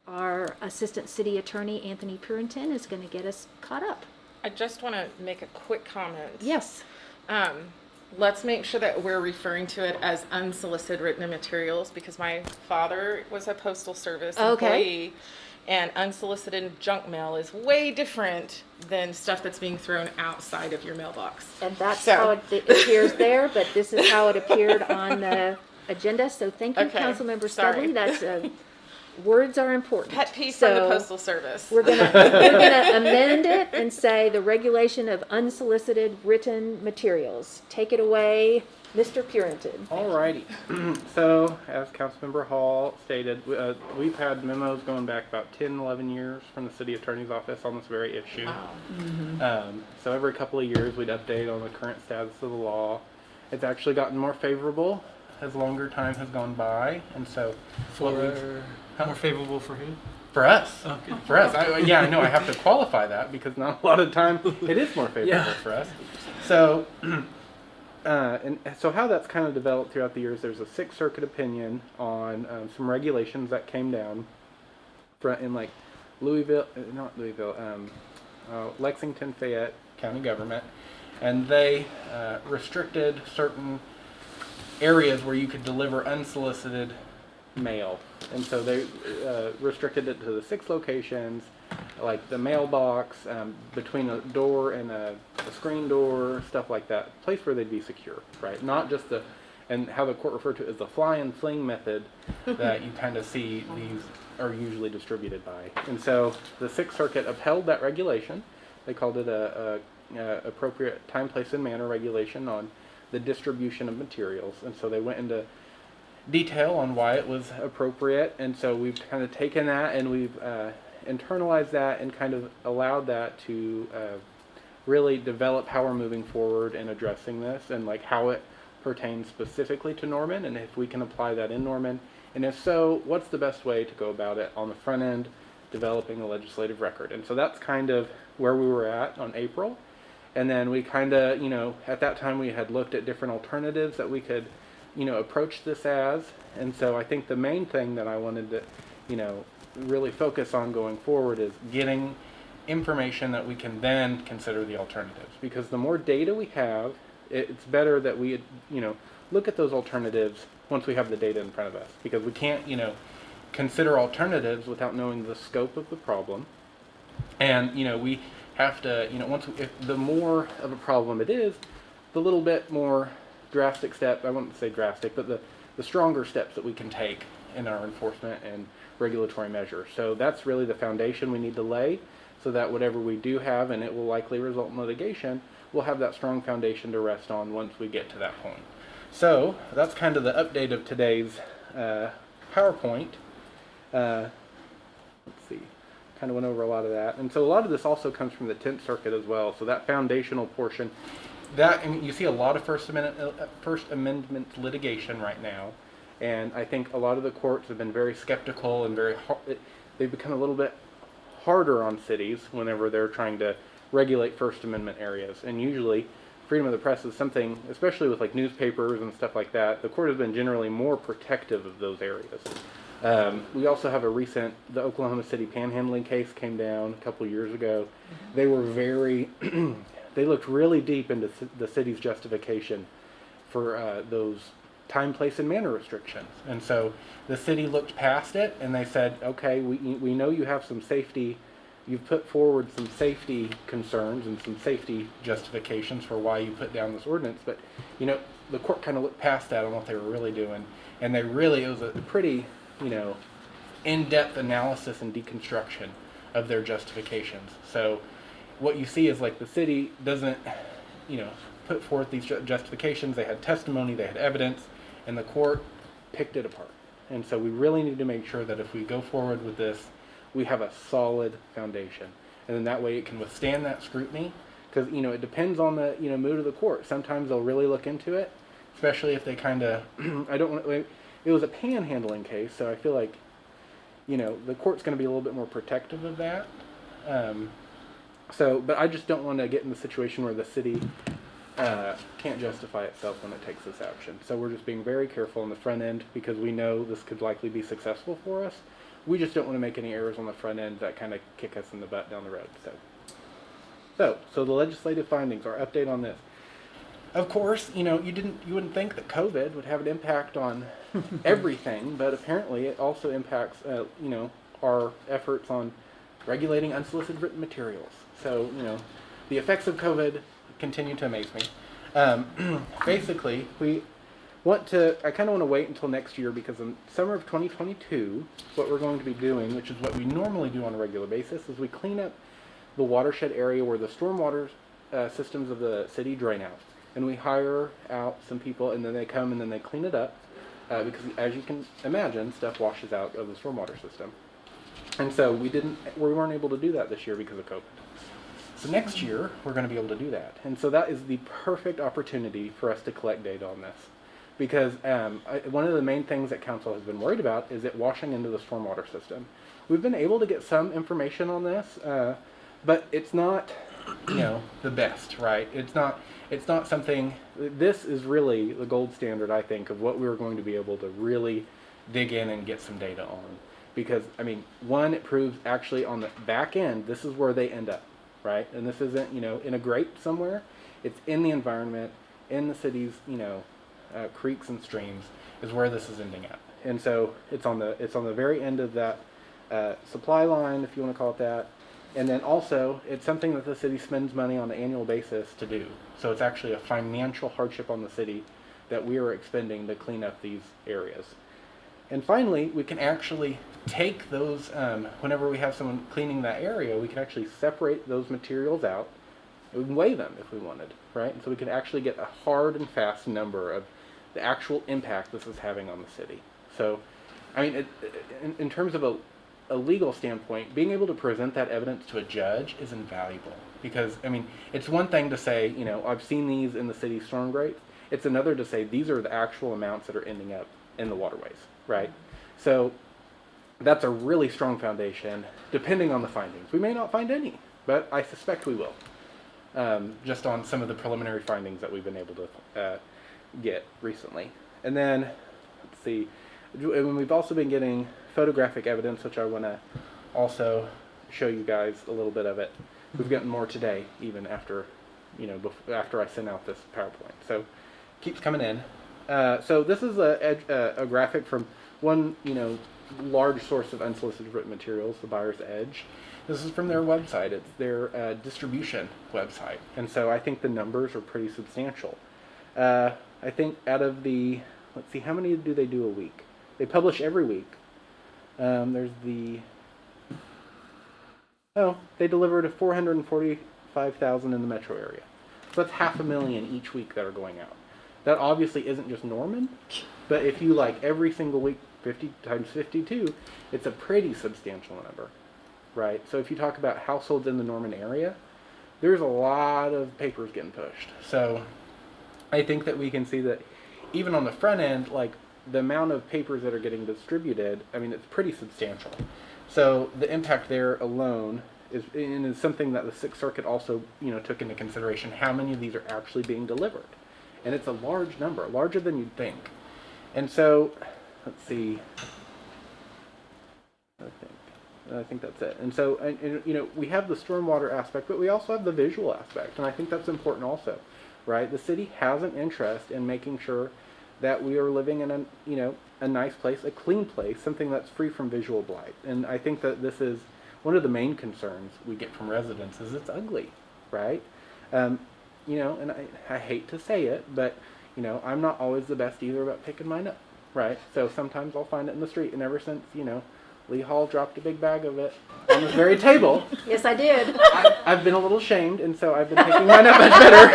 Our Assistant City Attorney, Anthony Purinton, is going to get us caught up. I just want to make a quick comment. Yes. Let's make sure that we're referring to it as unsolicited written materials, because my father was a postal service employee, and unsolicited junk mail is way different than stuff that's being thrown outside of your mailbox. And that's how it appears there, but this is how it appeared on the agenda. So thank you, Okay, Councilmember sorry. Studley. That's words are important. Pet peeve from the Postal Service. We're gonna amend it and say the regulation of unsolicited written materials. Take it away, Mr. Purinton. Alrighty. So, as Councilmember Hall stated, we've had memos going back about 10, 11 years from the City Attorney's Office on this very issue. Wow. So every couple of years we'd update on the current status of the law. It's actually gotten more favorable as longer time has gone by, and so More favorable for who? for us. Okay. For us. I know I have to qualify that because not a lot of time it is more favorable for us. So, and so how that's kind of developed throughout the years, there's a Sixth Circuit opinion on some regulations that came down in like Lexington, Fayette County government, and they restricted certain areas where you could deliver unsolicited mail. And so they restricted it to the 6 locations, like the mailbox, between a door and a screen door, stuff like that. Place where they'd be secure, right? Not just and how the court referred to it as the fly and fling method that you kind of see these are usually distributed by. And so the Sixth Circuit upheld that regulation. They called it a appropriate time, place, and manner regulation on the distribution of materials. And so they went into detail on why it was appropriate, and so we've kind of taken that and we've internalized that and kind of allowed that to really develop how we're moving forward in addressing this and like how it pertains specifically to Norman, and if we can apply that in Norman, and if so, what's the best way to go about it on the front end, developing a legislative record. And so that's kind of where we were at on April. And then we kind of, at that time we had looked at different alternatives that we could approach this as. And so I think the main thing that I wanted to, really focus on going forward is getting information that we can then consider the alternatives. Because the more data we have, it's better that we, look at those alternatives once we have the data in front of us. Because we can't, consider alternatives without knowing the scope of the problem. And, we have to, if the more of a problem it is, the little bit more drastic step, I wouldn't say drastic, but the stronger steps that we can take in our enforcement and regulatory measures. So that's really the foundation we need to lay so that whatever we do have, and it will likely result in litigation, we'll have that strong foundation to rest on once we get to that point. So that's kind of the update of today's PowerPoint. Let's see, kind of went over a lot of that. And so a lot of this also comes from the 10th Circuit as well. So that foundational portion, you see a lot of First Amendment litigation right now, and I think a lot of the courts have been very skeptical and they've become a little bit harder on cities whenever they're trying to regulate First Amendment areas. And usually, freedom of the press is something, especially with like newspapers and stuff like that, the court has been generally more protective of those areas. We also have the Oklahoma City panhandling case came down a couple years ago. They were they looked really deep into the city's justification for those time, place, and manner restrictions. And so the city looked past it and they said, okay, we know you have some safety, you've put forward some safety concerns and some safety justifications for why you put down this ordinance, but the court kind of looked past that on what they were really doing, and it was a pretty in-depth analysis and deconstruction of their justifications. So what you see is like the city doesn't, put forth these justifications. They had testimony, they had evidence, and the court picked it apart. And so we really need to make sure that if we go forward with this, we have a solid foundation. And then that way it can withstand that scrutiny. Because, it depends on the, mood of the court. Sometimes they'll really look into it, especially if they kind of, it was a panhandling case, so I feel like, the court's going to be a little bit more protective of that. But I just don't want to get in the situation where the city can't justify itself when it takes this action. So we're just being very careful on the front end because we know this could likely be successful for us. We just don't want to make any errors on the front end that kind of kick us in the butt down the road. So the legislative findings, our update on this. Of course, you wouldn't think that COVID would have an impact on everything, but apparently it also impacts, our efforts on regulating unsolicited written materials. So, the effects of COVID continue to amaze me. Basically, I kind of want to wait until next year because in summer of 2022, what we're going to be doing, which is what we normally do on a regular basis, is we clean up the watershed area where the stormwater systems of the city drain out. And we hire out some people, and then they come and then they clean it up because, as you can imagine, stuff washes out of the stormwater system. And so we weren't able to do that this year because of COVID. So next year, we're going to be able to do that. And so that is the perfect opportunity for us to collect data on this. Because one of the main things that council has been worried about is it washing into the stormwater system. We've been able to get some information on this, but it's not, the best, right? It's not something, this is really the gold standard, I think, of what we're going to be able to really dig in and get some data on. Because, one, it proves actually on the back end, this is where they end up, right? And this isn't, in a grate somewhere. It's in the environment, in the city's, creeks and streams is where this is ending up. And so it's on the very end of that supply line, if you want to call it that. And then also, it's something that the city spends money on an annual basis to do. So it's actually a financial hardship on the city that we are expending to clean up these areas. And finally, we can actually take those, whenever we have someone cleaning that area, we can actually separate those materials out and weigh them if we wanted, right? And so we can actually get a hard and fast number of the actual impact this is having on the city. So, in terms of a legal standpoint, being able to present that evidence to a judge is invaluable. Because, it's one thing to say, I've seen these in the city storm grates. It's another to say these are the actual amounts that are ending up in the waterways, right? So that's a really strong foundation, depending on the findings. We may not find any, but I suspect we will, just on some of the preliminary findings that we've been able to get recently. And then, let's see, and we've also been getting photographic evidence, which I want to also show you guys a little bit of it. We've gotten more today, even after, after I sent out this PowerPoint. So, keeps coming in. So this is a graphic from one, large source of unsolicited written materials, the Buyer's Edge. This is from their website. It's their distribution website. And so I think the numbers are pretty substantial. I think out of the, let's see, how many do they do a week? They publish every week. There's they delivered 445,000 in the metro area. So that's 500,000 each week that are going out. That obviously isn't just Norman, but if you every single week, 50 times 52, it's a pretty substantial number, right? So if you talk about households in the Norman area, there's a lot of papers getting pushed. So I think that we can see that even on the front end, the amount of papers that are getting distributed, it's pretty substantial. So the impact there alone is something that the Sixth Circuit also, took into consideration how many of these are actually being delivered. And it's a large number, larger than you'd think. And so, let's see. I think that's it. And so, we have the stormwater aspect, but we also have the visual aspect. And I think that's important also, right? The city has an interest in making sure that we are living in a nice place, a clean place, something that's free from visual blight. And I think that this is one of the main concerns we get from residents is it's ugly, right? And I hate to say it, but, I'm not always the best either about picking mine up, right? So sometimes I'll find it in the street, and ever since, Lee Hall dropped a big bag of it on this very table. Yes, I did. I've been a little shamed, and so I've been picking mine up much better.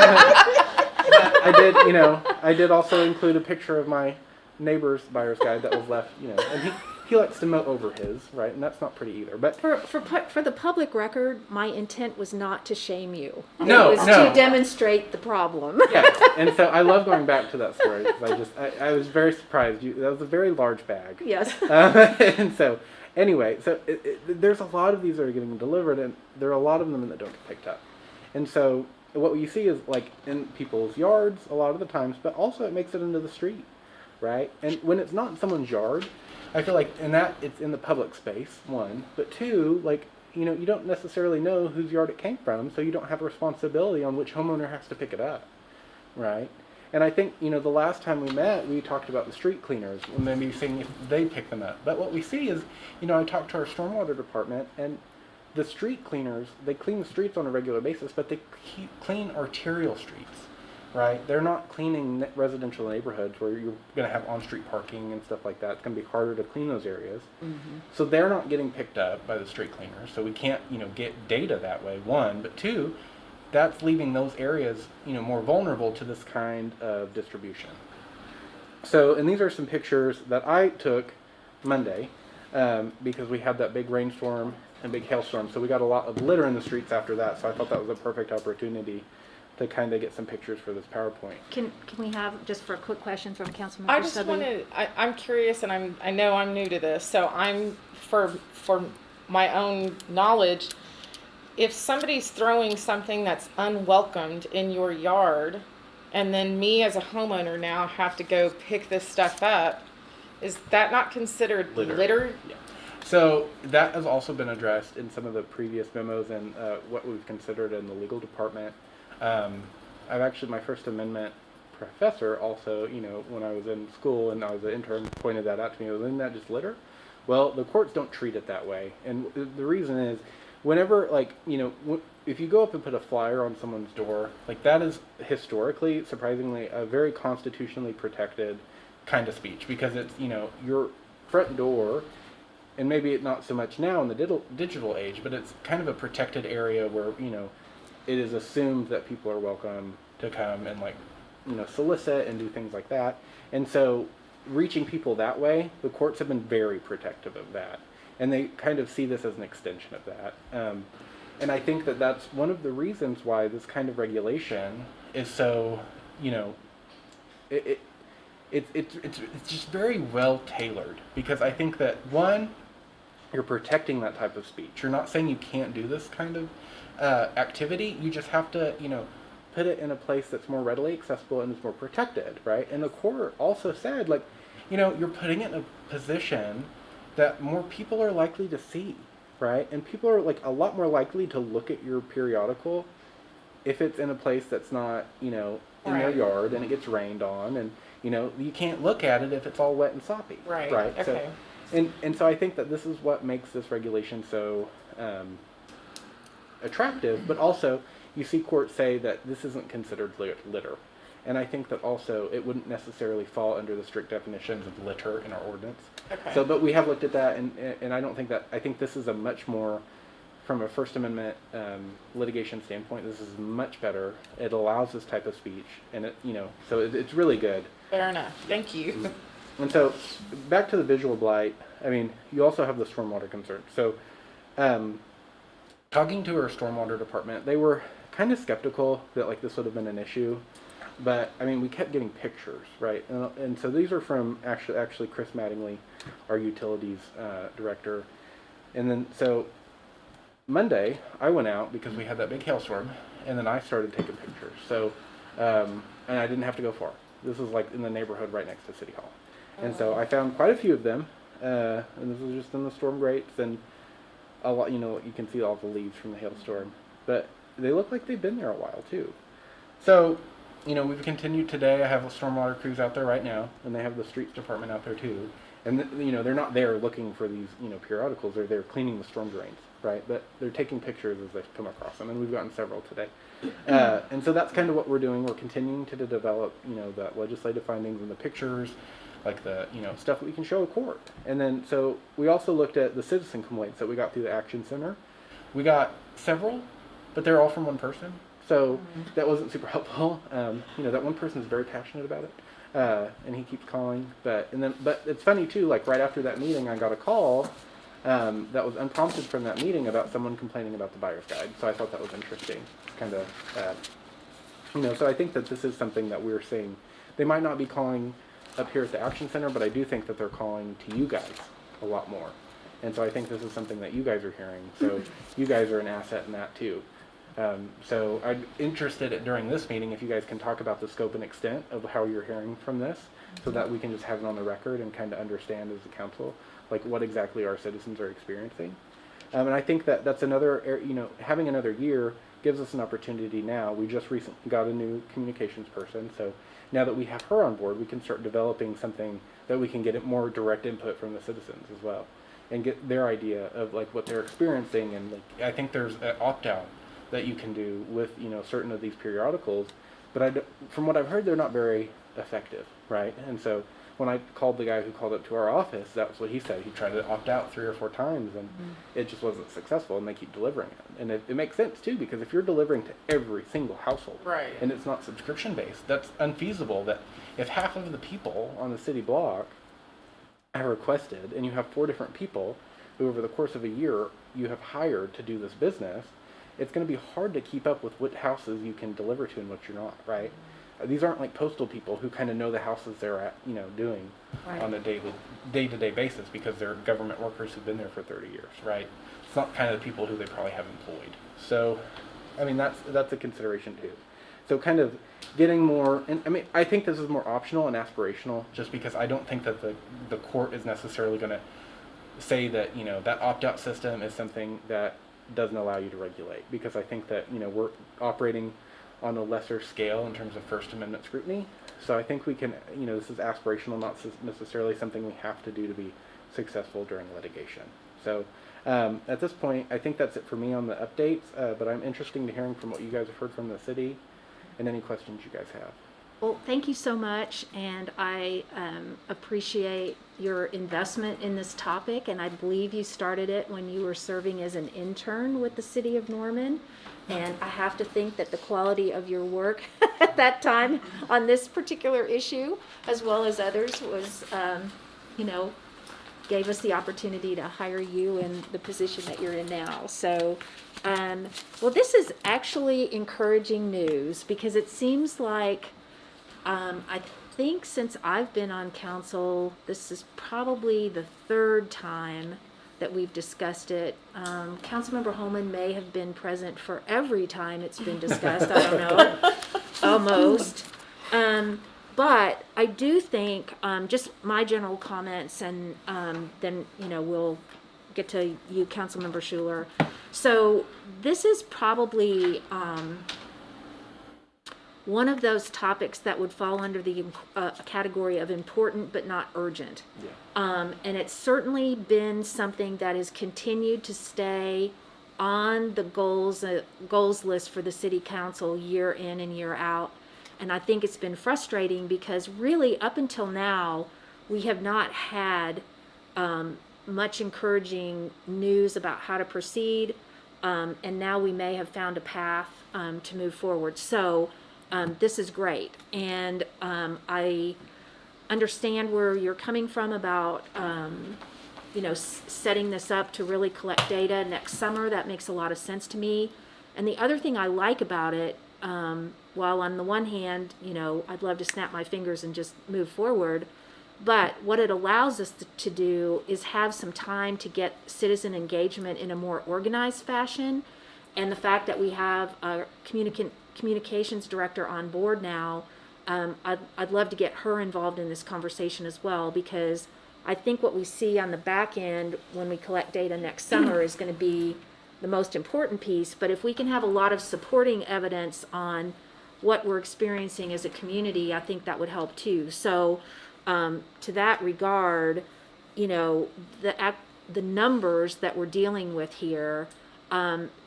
I did also include a picture of my neighbor's buyer's guide that was left, and he likes to mow over his, right? And that's not pretty either. But For the public record, my intent was not to shame you. No, it was to demonstrate the problem. Yeah, and so I love going back to that story. I was very surprised. That was a very large bag. Yes. And so, anyway, there's a lot of these that are getting delivered, and there are a lot of them that don't get picked up. And so, what you see is like in people's yards a lot of the times, but also it makes it into the street, right? And when it's not in someone's yard, I feel like in that it's in the public space, one, but two, like, you know, you don't necessarily know whose yard it came from, so you don't have a responsibility on which homeowner has to pick it up, right? And I think, you know, the last time we met, we talked about the street cleaners and maybe seeing if they pick them up. But what we see is, you know, I talked to our stormwater department, and the street cleaners, they clean the streets on a regular basis, but they clean arterial streets, right? They're not cleaning residential neighborhoods where you're going to have on-street parking and stuff like that. It's going to be harder to clean those areas. So they're not getting picked up by the street cleaners. So we can't, you know, get data that way, one. But two, that's leaving those areas, you know, more vulnerable to this kind of distribution. So, and these are some pictures that I took Monday because we had that big rainstorm and big hailstorm. So we got a lot of litter in the streets after that. So I thought that was a perfect opportunity to kind of get some pictures for this PowerPoint. Can we have, just for a quick question from Councilmember I just Sudley? want to, I'm curious, and I know I'm new to this, so I'm, for my own knowledge, if somebody's throwing something that's unwelcomed in your yard, and then me as a homeowner now have to go pick this stuff up, is that not considered litter? Yeah. So that has also been addressed in some of the previous memos and what we've considered in the legal department. I've actually, my First Amendment professor also, you know, when I was in school and I was an intern, pointed that out to me. Isn't that just litter? Well, the courts don't treat it that way. And the reason is, whenever, like, you know, if you go up and put a flyer on someone's door, like, that is historically, surprisingly, a very constitutionally protected kind of speech, because it's, you know, your front door, and maybe not so much now in the digital age, but it's kind of a protected area where, you know, it is assumed that people are welcome to come and, like, you know, solicit and do things like that. And so reaching people that way, the courts have been very protective of that. And they kind of see this as an extension of that. And I think that that's one of the reasons why this kind of regulation is so, you know, it's just very well tailored. Because I think that, one, you're protecting that type of speech. You're not saying you can't do this kind of activity. You just have to, you know, put it in a place that's more readily accessible and is more protected, right? And the court also said, like, you know, you're putting it in a position that more people are likely to see, right? And people are, like, a lot more likely to look at your periodical if it's in a place that's not, you know, in their yard and it gets rained on, and, you know, you can't look at it if it's all wet and soppy. Right. So, Okay. and so I think that this is what makes this regulation so attractive, but also you see courts say that this isn't considered litter. And I think that also it wouldn't necessarily fall under the strict definitions of litter in our ordinance. Okay. So, but we have looked at that, and I don't think that, I think this is a much more, from a First Amendment litigation standpoint, this is much better. It allows this type of speech, and it, you know, so it's really good. Fair enough. Thank you. And so, back to the visual blight, I mean, you also have the stormwater concern. So, talking to our stormwater department, they were kind of skeptical that, like, this would have been an issue. But, I mean, we kept getting pictures, right? And so these are from actually Chris Mattingly, our utilities director. And then, so Monday, I went out because we had that big hailstorm, and then I started taking pictures. So, and I didn't have to go far. This was, like, in the neighborhood right next to City Hall. And so I found quite a few of them, and this was just in the storm grates, and a lot, you know, you can see all the leaves from the hailstorm. But they look like they've been there a while, too. So, you know, we've continued today. I have the stormwater crews out there right now, and they have the streets department out there too. And you know, they're not there looking for these, you know, periodicals. They're there cleaning the storm drains, right? But they're taking pictures as they come across them, and we've gotten several today. And so that's kind of what we're doing. We're continuing to develop, you know, the legislative findings and the pictures, like the, you know, stuff that we can show a court. And then so we also looked at the citizen complaints that we got through the Action Center. We got several, but they're all from one person. So that wasn't super helpful. You know, that one person is very passionate about it, and he keeps calling. But it's funny too. Like right after that meeting, I got a call that was unprompted from that meeting about someone complaining about the buyer's guide. So I thought that was interesting. Kind of, you know. So I think that this is something that we're seeing. They might not be calling up here at the Action Center, but I do think that they're calling to you guys a lot more. And so I think this is something that you guys are hearing. So you guys are an asset in that too. So I'm interested during this meeting if you guys can talk about the scope and extent of how you're hearing from this, so that we can just have it on the record and kind of understand as a council, like what exactly our citizens are experiencing. And I think that that's another, having another year gives us an opportunity now. We just recently got a new communications person, so now that we have her on board, we can start developing something that we can get more direct input from the citizens as well, and get their idea of like what they're experiencing. And like, I think there's an opt-out that you can do with certain of these periodicals, but from what I've heard, they're not very effective, right? And so when I called the guy who called up to our office, that's what he said. He tried to opt out 3 or 4 times, and it just wasn't successful, and they keep delivering it. And it makes sense, too, because if you're delivering to every single household, Right. and it's not subscription-based, that's unfeasible. That if half of the people on the city block have requested, and you have 4 different people who over the course of a year you have hired to do this business, it's going to be hard to keep up with what houses you can deliver to and what you're not, right? These aren't like postal people who kind of know the houses they're at, doing Right. on a day-to-day basis, because they're government workers who've been there for 30 years, right? It's not kind of the people who they probably have employed. So, I mean, that's a consideration too. So kind of getting more, and I mean, I think this is more optional and aspirational, just because I don't think that the court is necessarily going to say that, that opt-out system is something that doesn't allow you to regulate, because I think that, we're operating on a lesser scale in terms of First Amendment scrutiny. So I think we can, this is aspirational, not necessarily something we have to do to be successful during litigation. So at this point, I think that's it for me on the updates, but I'm interested in hearing from what you guys have heard from the city and any questions you guys have. Well, thank you so much, and I appreciate your investment in this topic, and I believe you started it when you were serving as an intern with the City of Norman, and I have to think that the quality of your work at that time on this particular issue, as well as others, was, gave us the opportunity to hire you in the position that you're in now. So, well, this is actually encouraging news, because it seems like I think since I've been on council, this is probably the 3rd time that we've discussed it. Councilmember Holman may have been present for every time it's been discussed. I don't know, almost. But I do think, just my general comments, and then we'll get to you, Councilmember Schuler. So this is probably one of those topics that would fall under the category of important but not urgent. Yeah. And it's certainly been something that has continued to stay on the goals list for the city council year in and year out. And I think it's been frustrating, because really up until now, we have not had much encouraging news about how to proceed. And now we may have found a path to move forward. So this is great, and I understand where you're coming from about setting this up to really collect data next summer. That makes a lot of sense to me. And the other thing I like about it, while on the one hand, I'd love to snap my fingers and just move forward, but what it allows us to do is have some time to get citizen engagement in a more organized fashion. And the fact that we have a communications director on board now, I'd love to get her involved in this conversation as well, because I think what we see on the back end when we collect data next summer is going to be the most important piece. But if we can have a lot of supporting evidence on what we're experiencing as a community, I think that would help too. So to that regard, the numbers that we're dealing with here,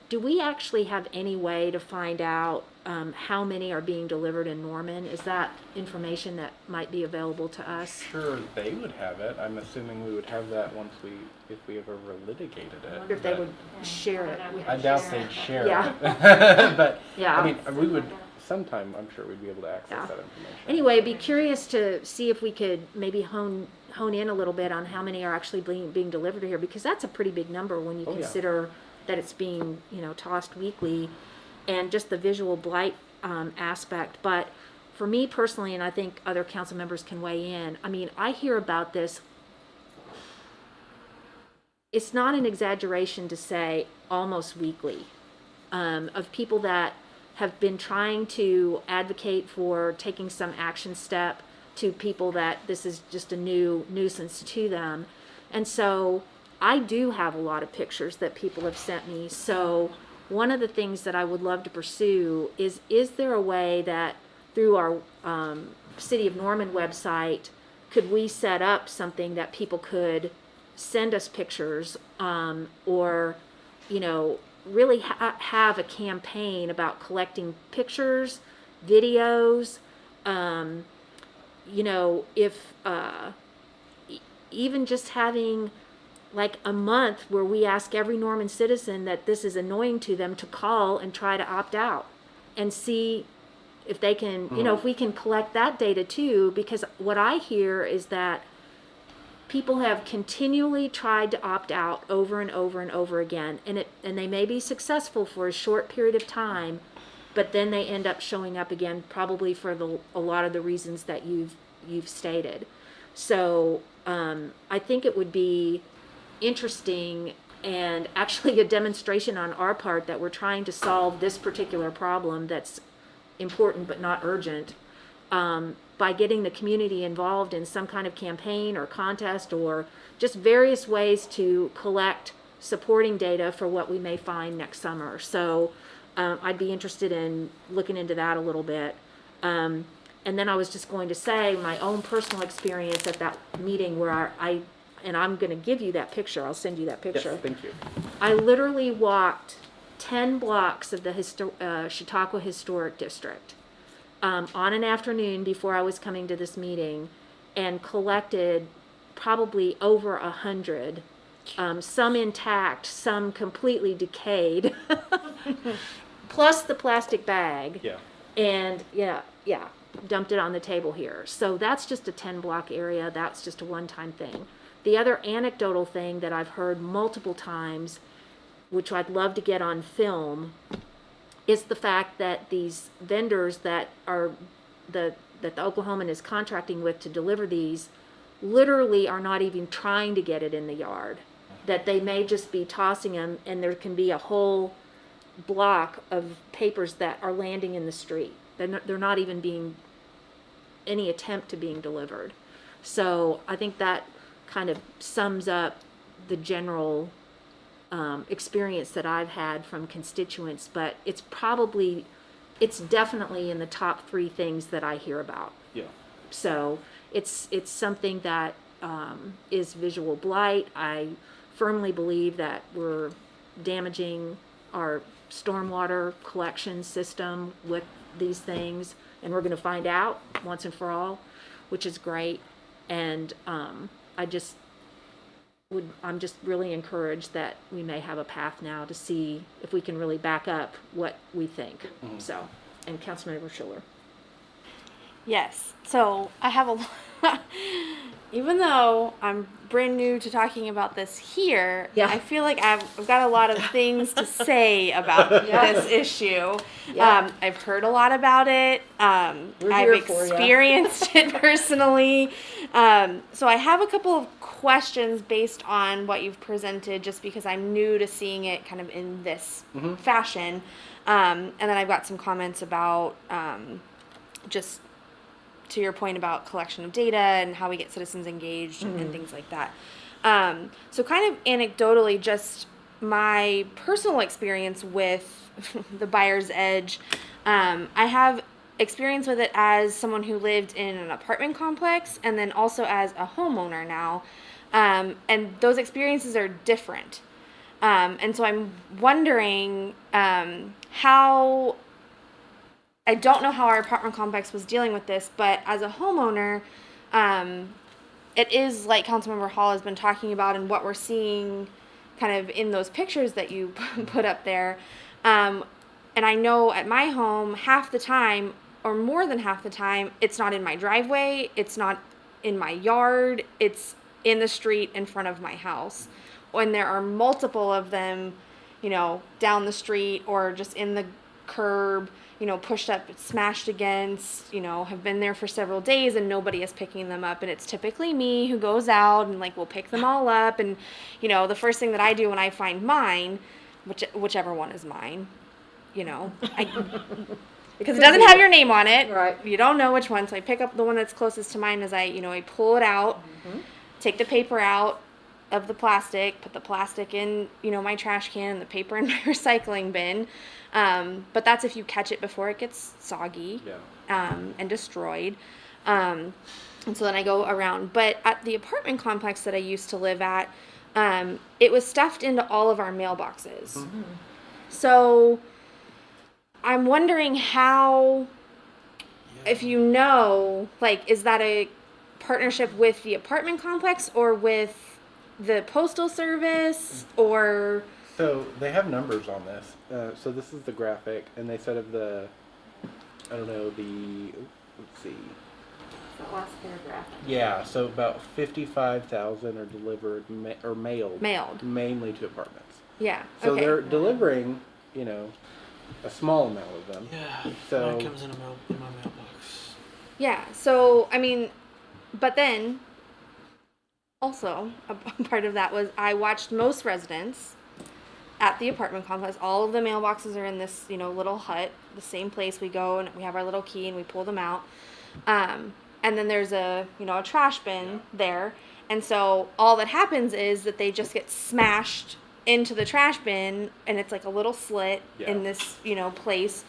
do we actually have any way to find out how many are being delivered in Norman? Is that information that might be available to us? Sure, they would have it. I'm assuming we would have that if we ever litigated it. I wonder if they would share it. I doubt they'd share Yeah. it. But, Yeah. I mean, we would, sometime I'm sure we'd be able to access Yeah. that information. Anyway, be curious to see if we could maybe hone in a little bit on how many are actually being delivered here, because that's a pretty big number when you Oh, yeah. consider that it's being tossed weekly, and just the visual blight aspect. But for me personally, and I think other council members can weigh in, I mean, I hear about this. It's not an exaggeration to say almost weekly. of people that have been trying to advocate for taking some action step to people that this is just a new nuisance to them. And so I do have a lot of pictures that people have sent me. So one of the things that I would love to pursue is there a way that through our City of Norman website, could we set up something that people could send us pictures, or, you know, really have a campaign about collecting pictures, videos, you know, if even just having like a month where we ask every Norman citizen that this is annoying to them to call and try to opt out and see if they can, you know, if we can collect that data too, because what I hear is that people have continually tried to opt out over and over and over again, and they may be successful for a short period of time, but then they end up showing up again, probably for a lot of the reasons that you've stated. So I think it would be interesting and actually a demonstration on our part that we're trying to solve this particular problem that's important but not urgent, by getting the community involved in some kind of campaign or contest or just various ways to collect supporting data for what we may find next summer. So I'd be interested in looking into that a little bit. And then I was just going to say my own personal experience at that meeting where and I'm going to give you that picture. I'll send you that picture. Yes, thank you. I literally walked 10 blocks of the Chautauqua Historic District on an afternoon before I was coming to this meeting, and collected probably over 100, some intact, some completely decayed, plus the plastic bag. Yeah. And yeah, dumped it on the table here. So that's just a 10-block area. That's just a one-time thing. The other anecdotal thing that I've heard multiple times, which I'd love to get on film, is the fact that these vendors that the Oklahoman is contracting with to deliver these literally are not even trying to get it in the yard. That they may just be tossing them, and there can be a whole block of papers that are landing in the street. They're not even being any attempt to being delivered. So I think that kind of sums up the general experience that I've had from constituents, but it's definitely in the top 3 things that I hear about. Yeah. So it's something that is visual blight. I firmly believe that we're damaging our stormwater collection system with these things, and we're going to find out once and for all, which is great. And I'm just really encouraged that we may have a path now to see if we can really back up what we think. Mm-hmm. So, and Councilmember Schuler. Yes. So I have a lot, even though I'm brand new to talking about this here, Yeah. I feel like I've got a lot of things to say about this issue. Yeah. I've heard a lot about it. We're I've here for ya. experienced it personally. So I have a couple of questions based on what you've presented, just because I'm new to seeing it kind of in this fashion. And then I've got some comments about just to your point about collection of data and how we get citizens engaged and things like that. So kind of anecdotally, just my personal experience with the buyer's edge, I have experience with it as someone who lived in an apartment complex and then also as a homeowner now. And those experiences are different. And so I'm wondering how, I don't know how our apartment complex was dealing with this, but as a homeowner, it is like Councilmember Hall has been talking about and what we're seeing kind of in those pictures that you put up there. And I know at my home, half the time, or more than half the time, it's not in my driveway, it's not in my yard, it's in the street in front of my house. When there are multiple of them, you know, down the street or just in the curb, you know, pushed up, smashed against, you know, have been there for several days and nobody is picking them up. And it's typically me who goes out and like will pick them all up. And, you know, the first thing that I do when I find mine, whichever one is mine, because it doesn't have your name on it. Right. You don't know which one, so I pick up the one that's closest to mine as I pull it out, take the paper out of the plastic, put the plastic in, my trash can and the paper in my recycling bin. But that's if you catch it before it gets soggy, and destroyed. And so then I go around. But at the apartment complex that I used to live at, it was stuffed into all of our mailboxes. Mm-hmm. So I'm wondering how, if is that a partnership with the apartment complex or with the postal service or? So they have numbers on this. So this is the graphic, and they said of let's see. That last paragraph. Yeah, so about 55,000 are delivered or mailed. Mainly to apartments. Yeah. So okay. they're delivering, a small amount of them. Yeah. So Mine comes in my mailbox. Yeah. So but then also a part of that was I watched most residents at the apartment complex. All of the mailboxes are in this, little hut, the same place we go and we have our little key and we pull them out. And then there's a trash bin there. And so all that happens is that they just get smashed into the trash bin and it's like a little slit in this, place.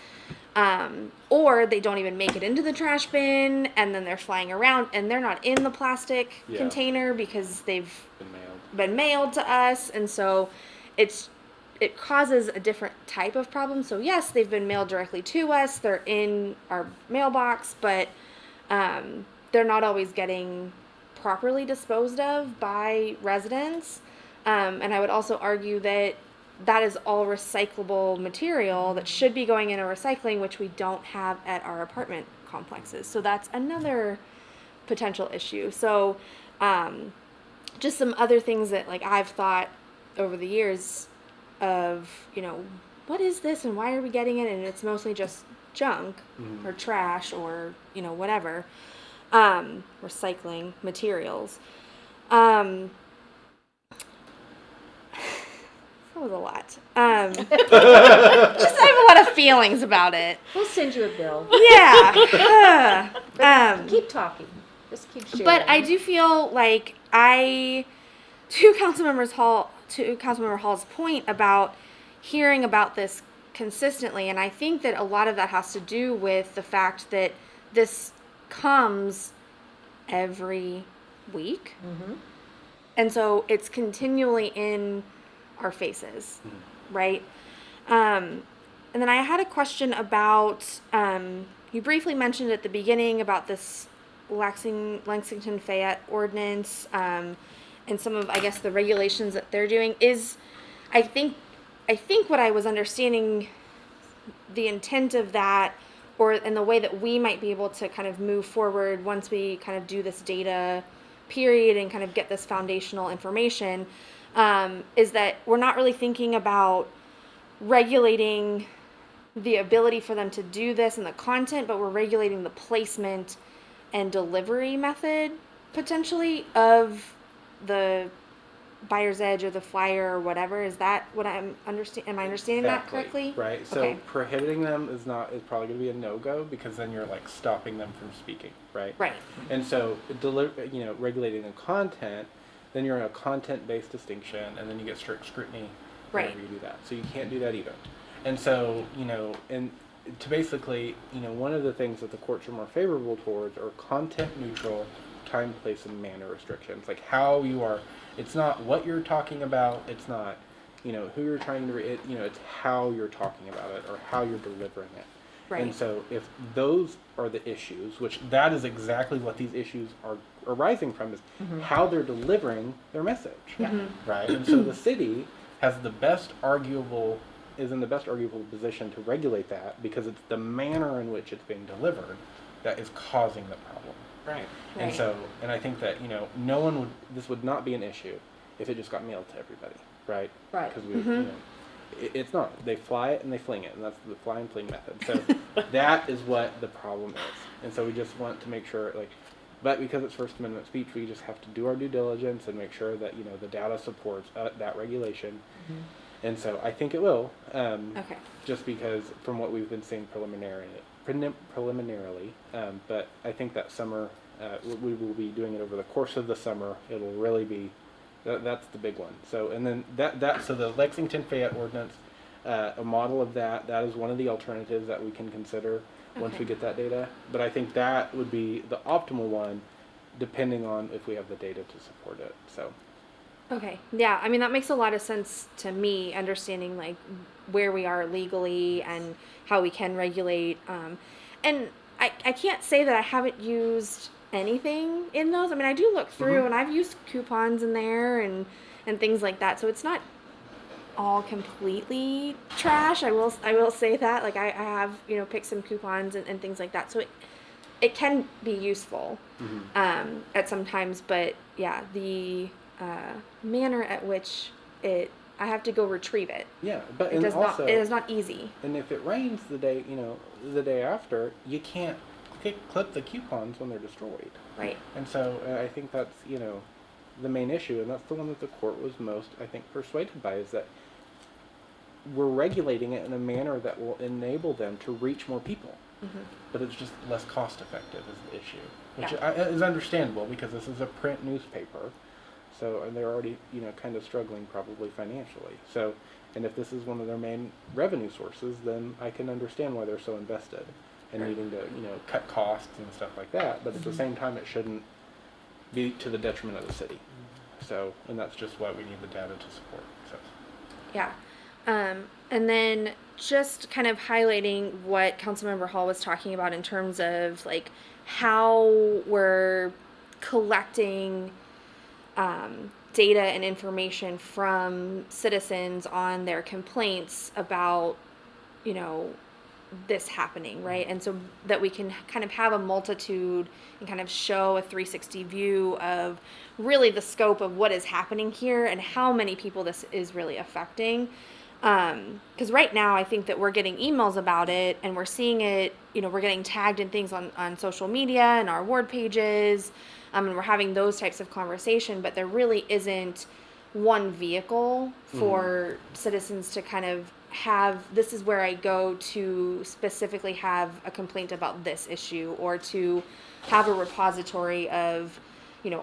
Or they don't even make it into the trash bin and then they're flying around and they're not in the plastic container because they've been mailed to us. And so it causes a different type of problem. So yes, they've been mailed directly to us. They're in our mailbox, but they're not always getting properly disposed of by residents. And I would also argue that is all recyclable material that should be going into recycling, which we don't have at our apartment complexes. So that's another potential issue. So just some other things that I've thought over the years of, what is this and why are we getting it? And it's mostly just junk or trash or, whatever, recycling materials. That was a lot. Just I have a lot of feelings about it. We'll send you a bill. Yeah. Keep talking. Just keep sharing. But I do feel like to Councilmember Hall's point about hearing about this consistently, and I think that a lot of that has to do with the fact that this comes every week. Mm-hmm. And so it's continually in our faces, right? And then I had a question about, you briefly mentioned at the beginning about this Lexington Fayette ordinance, and some of, I guess, the regulations that they're doing is, I think what I was understanding the intent of that, or in the way that we might be able to kind of move forward once we kind of do this data period and kind of get this foundational information, is that we're not really thinking about regulating the ability for them to do this and the content, but we're regulating the placement and delivery method potentially of the buyer's edge or the flyer or whatever. Is that what I'm understanding? Am I understanding that correctly? Right. So okay. Prohibiting them is probably going to be a no-go because then you're stopping them from speaking, right? Right. And so regulating the content, then you're in a content-based distinction, and then you get strict scrutiny whenever you do that. So you can't do that either. And so and to basically one of the things that the courts are more favorable towards are content-neutral time, place, and manner restrictions, like how you are. It's not what you're talking about. It's not, who you're trying to. It's how you're talking about it or how you're delivering it. Right. And so, if those are the issues, which that is exactly what these issues are arising from, is how they're delivering their message. Yeah. Right. And so the city has is in the best arguable position to regulate that because it's the manner in which it's being delivered that is causing the problem. Right. And so, and I think that, this would not be an issue if it just got mailed to everybody, right? Right. Because it's not. They fly it and they fling it, and that's the fly and fling method. So that is what the problem is. And so we just want to make sure, but because it's First Amendment speech, we just have to do our due diligence and make sure that, the data supports that regulation. And so I think it will. Okay. Just because from what we've been seeing preliminarily, but I think that summer, we will be doing it over the course of the summer. It'll really be, that's the big one. So, and then so the Lexington Fayette ordinance, a model of that is one of the alternatives that we can consider once we get that data. But I think that would be the optimal one, depending on if we have the data to support it. So. Okay. Yeah. I mean, that makes a lot of sense to me, understanding like where we are legally and how we can regulate. And I can't say that I haven't used anything in those. I mean, I do look through and I've used coupons in there and things like that. So it's not all completely trash. I will say that. Like I have, picked some coupons and things like that. So it can be useful at some times, but yeah, the manner at which I have to go retrieve it. Yeah, but it is not easy. And if it rains the day after, you can't clip the coupons when they're destroyed. Right. And so I think that's the main issue, and that's the one that the court was most, I think, persuaded by, is that we're regulating it in a manner that will enable them to reach more people. But it's just less cost effective is the issue, which is understandable because this is a print newspaper. So, and they're already, kind of struggling probably financially. So, and if this is one of their main revenue sources, then I can understand why they're so invested in needing to, cut costs and stuff like that. But at the same time, it shouldn't be to the detriment of the city. So, and that's just why we need the data to support. So. Yeah. And then just kind of highlighting what Councilmember Hall was talking about in terms of like how we're collecting data and information from citizens on their complaints about, this happening, right? And so that we can kind of have a multitude and kind of show a 360 view of really the scope of what is happening here and how many people this is really affecting. Because right now I think that we're getting emails about it and we're seeing it, we're getting tagged in things on social media and our ward pages. And we're having those types of conversation, but there really isn't one vehicle for citizens to kind of have, this is where I go to specifically have a complaint about this issue, or to have a repository of,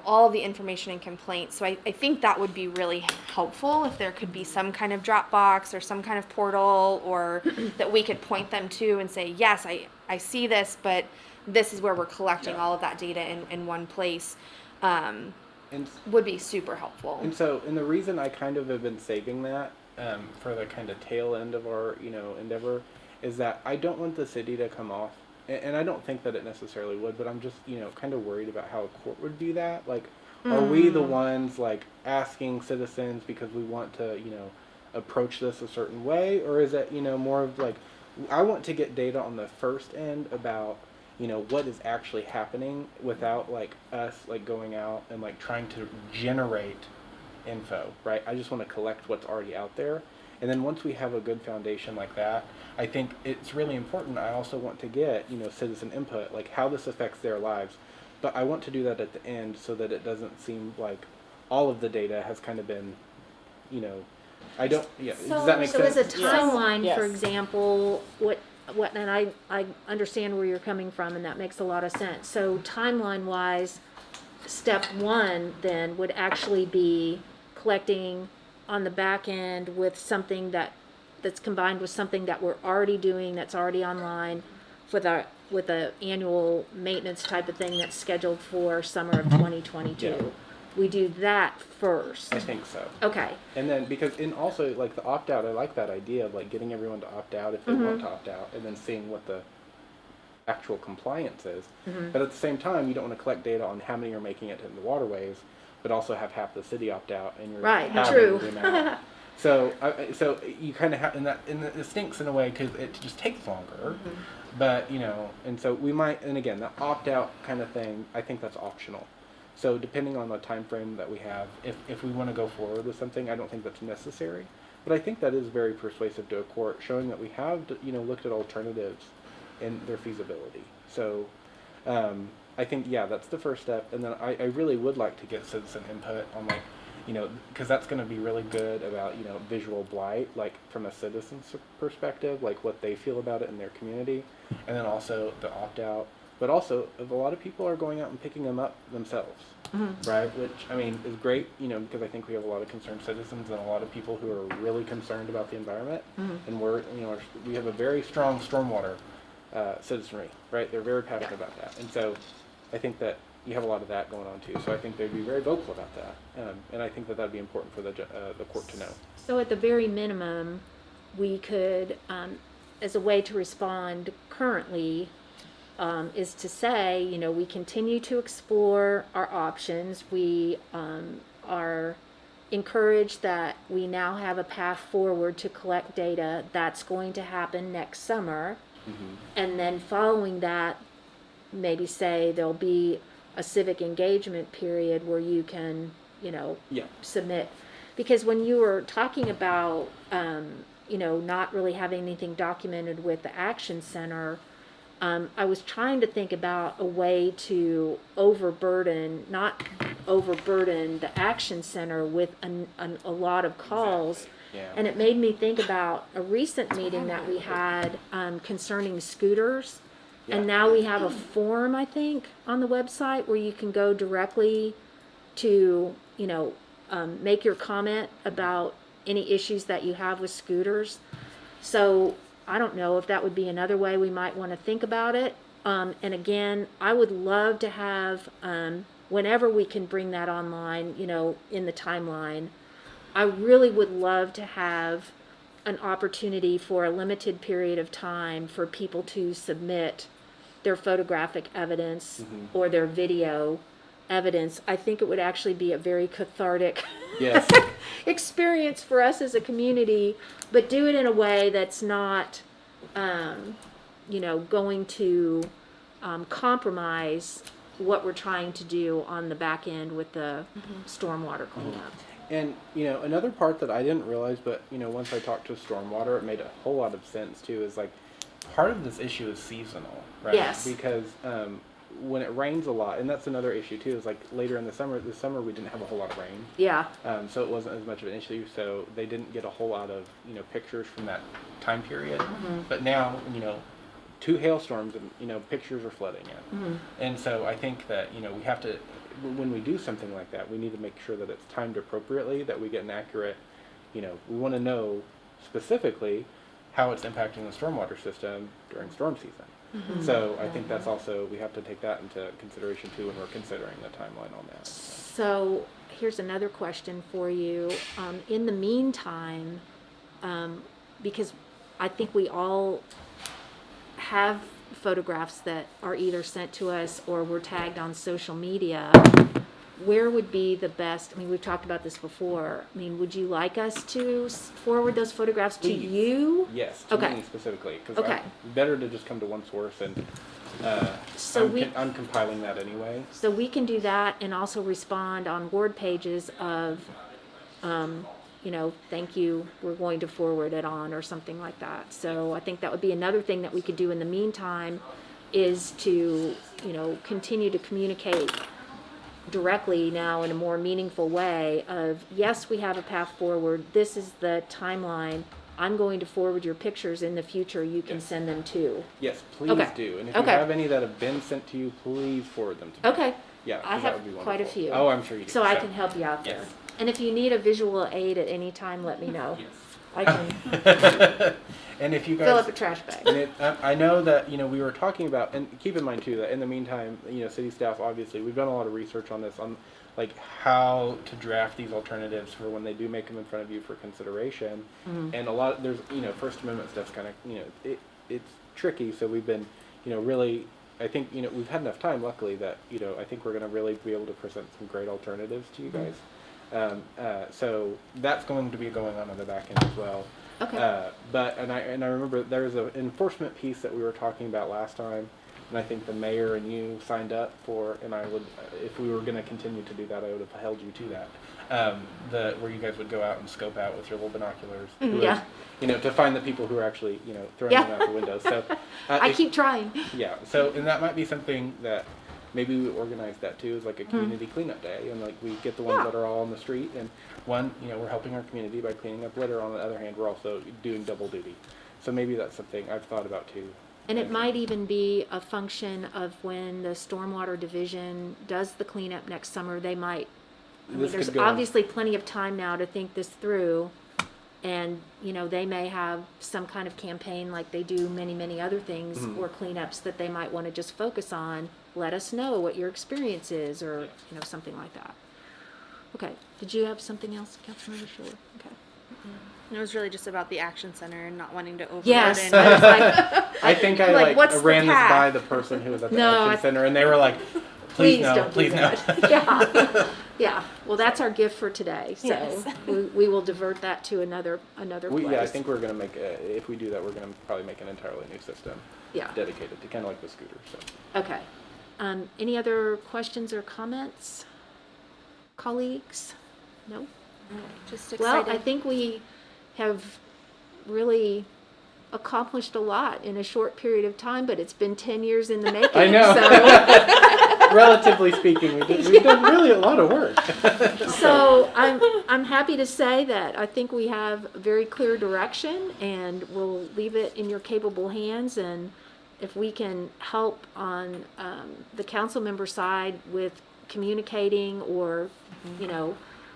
all of the information and complaints. So I think that would be really helpful if there could be some kind of Dropbox or some kind of portal, or that we could point them to and say, yes, I see this, but this is where we're collecting all of that data in one place, would be super helpful. And so, and the reason I kind of have been saving that for the kind of tail end of our, endeavor, is that I don't want the city to come off, and I don't think that it necessarily would, but I'm just, kind of worried about how a court would view that. Like, are we the ones, like, asking citizens because we want to, approach this a certain way, or is it, more of like, I want to get data on the first end about, what is actually happening without like us like going out and like trying to generate info, right? I just want to collect what's already out there. And then once we have a good foundation like that, I think it's really important. I also want to get, citizen input, like how this affects their lives. But I want to do that at the end so that it doesn't seem like all of the data has kind of been, I don't, does that make sense? So as a timeline, Yes. for example, and I understand where you're coming from, and that makes a lot of sense. So timeline-wise, step one then would actually be collecting on the back end with something that's combined with something that we're already doing, that's already online, with a annual maintenance type of thing that's scheduled for summer of 2022. Yeah. We do that first. I think so. Okay. And then also like the opt out, I like that idea of like getting everyone to opt out if they want to opt out, and then seeing what the actual compliance is. But at the same time, you don't want to collect data on how many are making it in the waterways, but also have half the city opt out, and you're Right, halving true. the amount. So you kind of have, and it stinks in a way because it just takes longer. But and so we might, and again, the opt out kind of thing, I think that's optional. So depending on the time frame that we have, if we want to go forward with something, I don't think that's necessary. But I think that is very persuasive to a court, showing that we have, looked at alternatives and their feasibility. So I think, that's the first step. And then I really would like to get citizen input on like because that's going to be really good about, visual blight, like from a citizen's perspective, like what they feel about it in their community, and then also the opt-out. But also, if a lot of people are going out and picking them up themselves, right? Which, I mean, is great, because I think we have a lot of concerned citizens and a lot of people who are really concerned about the environment. And we have a very strong stormwater citizenry, right? They're very passionate about that. And so I think that you have a lot of that going on too. So I think they'd be very vocal about that. And I think that that'd be important for the court to know. So at the very minimum, we could, as a way to respond currently, is to say, we continue to explore our options. We are encouraged that we now have a path forward to collect data. That's going to happen next summer. And then following that, maybe say there'll be a civic engagement period where you can, submit. Because when you were talking about, not really having anything documented with the Action Center, I was trying to think about a way to not overburden the Action Center with a lot of calls. Yeah. And it made me think about a recent meeting that we had concerning scooters. Yeah. And now we have a form, I think, on the website where you can go directly to, make your comment about any issues that you have with scooters. So I don't know if that would be another way we might want to think about it. And again, I would love to have, whenever we can bring that online, in the timeline, I really would love to have an opportunity for a limited period of time for people to submit their photographic evidence or their video evidence. I think it would actually be a very cathartic Yes. experience for us as a community, but do it in a way that's not, going to compromise what we're trying to do on the back end with the stormwater cleanup. And, another part that I didn't realize, but, once I talked to Stormwater, it made a whole lot of sense too, is like, part of this issue is seasonal, right? Yes. Because when it rains a lot, and that's another issue too, is like later in the summer we didn't have a whole lot of rain. Yeah. So it wasn't as much of an issue, so they didn't get a whole lot of, pictures from that time period. But now, 2 hailstorms and, pictures are flooding in. And so I think that, we have to, when we do something like that, we need to make sure that it's timed appropriately, that we get an accurate, we want to know specifically how it's impacting the stormwater system during storm season. So I think that's also, we have to take that into consideration too when we're considering the timeline on that. So here's another question for you. In the meantime, because I think we all have photographs that are either sent to us or were tagged on social media, where would be the best, we've talked about this before, would you like us to forward those photographs to Please. you? Yes, to me specifically, because Okay. better to just come to one source, and So I'm compiling that anyway. So we can do that and also respond on ward pages of, thank you, we're going to forward it on, or something like that. So I think that would be another thing that we could do in the meantime, is to, continue to communicate directly now in a more meaningful way of, yes, we have a path forward, this is the timeline, I'm going to forward your pictures in the future, you can send them too. Yes, please Okay. do. And if Okay. you have any that have been sent to you, please forward them to me. Okay. Yeah, I 'cause that have would be quite a wonderful. few. Oh, I'm sure you do. So I can help you out there. Yes. And if you need a visual aid at any time, let me know. Yes. I can And if you guys fill up a trash bag. And I know that, we were talking about, and keep in mind too, that in the meantime, city staff, obviously, we've done a lot of research on this, on like how to draft these alternatives for when they do make them in front of you for consideration. And a lot, there's, First Amendment stuff's kind of, it's tricky. So we've been, really, I think, we've had enough time, luckily, that, I think we're going to really be able to present some great alternatives to you guys. So that's going to be going on the back end as well. Okay. But I remember there was an enforcement piece that we were talking about last time, and I think the mayor and you signed up for, and I would, if we were going to continue to do that, I would have held you to that. Where you guys would go out and scope out with your little binoculars, Yeah. to find the people who are actually, throwing Yeah. them out the window. So I keep trying. yeah. So, and that might be something that maybe we organize that too as like a community cleanup day, and like we get the ones Yeah. that are all on the street, and one, we're helping our community by cleaning up litter. On the other hand, we're also doing double duty. So maybe that's something I've thought about too. And it might even be a function of when the Stormwater Division does the cleanup next summer, they might, This there's could go on- obviously plenty of time now to think this through. And, they may have some kind of campaign like they do many, many other things or cleanups that they might want to just focus on. Let us know what your experience is, or, something like that. Okay, did you have something else, Councilmember Schuler? Okay. And it was really just about the action center and not wanting to overburden. Yes, I was like, I think I Like, what's the ran this path? by the person who was at the No, action center, and they were like, please no, don't do please no. that. Yeah, yeah. Well, that's our gift for today, so Yes. we will divert that to another place. I think we're going to make, if we do that, we're going to probably make an entirely new system Yeah, dedicated to kind of like the scooter. So. okay. Any other questions or comments? Colleagues? No? Just Well, excited. I think we have really accomplished a lot in a short period of time, but it's been 10 years in the making. I know. So, Relatively speaking, we've done really a lot of work. so I'm happy to say that I think we have very clear direction, and we'll leave it in your capable hands. And if we can help on the council member side with communicating or,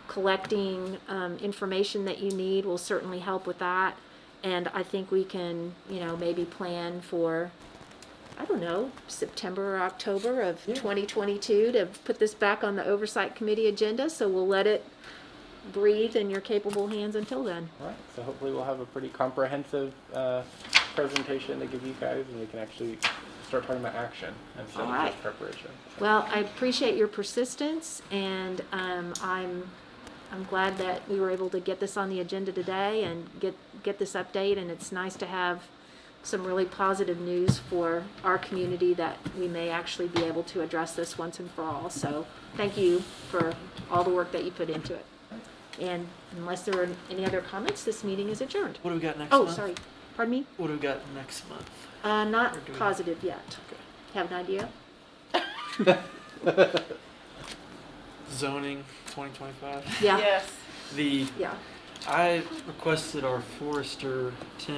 collecting information that you need, we'll certainly help with that. And I think we can, maybe plan for, I don't know, September or October of 2022 to put this back on the Oversight Committee agenda. So we'll let it breathe in your capable hands until then. All right, so hopefully we'll have a pretty comprehensive presentation to give you guys, and we can actually start talking about action instead All of right. just preparation. Well, I appreciate your persistence, and I'm glad that we were able to get this on the agenda today and get this update. And it's nice to have some really positive news for our community that we may actually be able to address this once and for all. So thank you for all the work that you put into it. And unless there are any other comments, this meeting is adjourned. What do we got next Oh, month? sorry. Pardon me? What do we got next month? Not Or do we- positive yet. Okay. Have an idea? Zoning 2025. Yeah. Yes. The Yeah. I requested our forester Tim